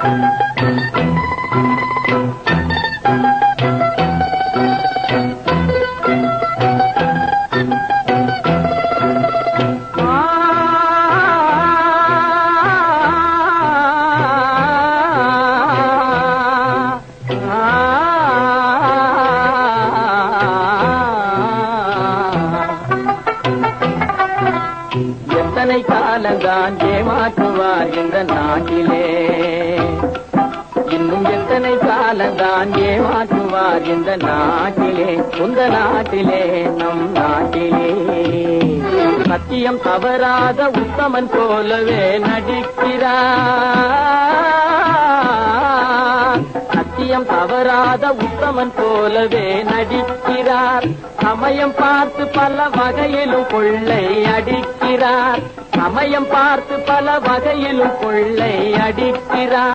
எத்தனை காலந்தான் ஏமாற்றுவார் இந்த நாட்டிலே, இன்னும் எத்தனை காலந்தான் ஏமாற்றுவார் இந்த நாட்டிலே, உந்த நாட்டிலே நம் நாட்டிலே. சத்தியம் தவறாத உத்தமன் போலவே நடிக்கிறார், சத்தியம் தவறாத உத்தமன் போலவே நடிக்கிறார். சமயம் பார்த்து பல வகையிலும் கொள்ளை அடிக்கிறார், சமயம் பார்த்து பல வகையிலும் கொள்ளை அடிக்கிறார்.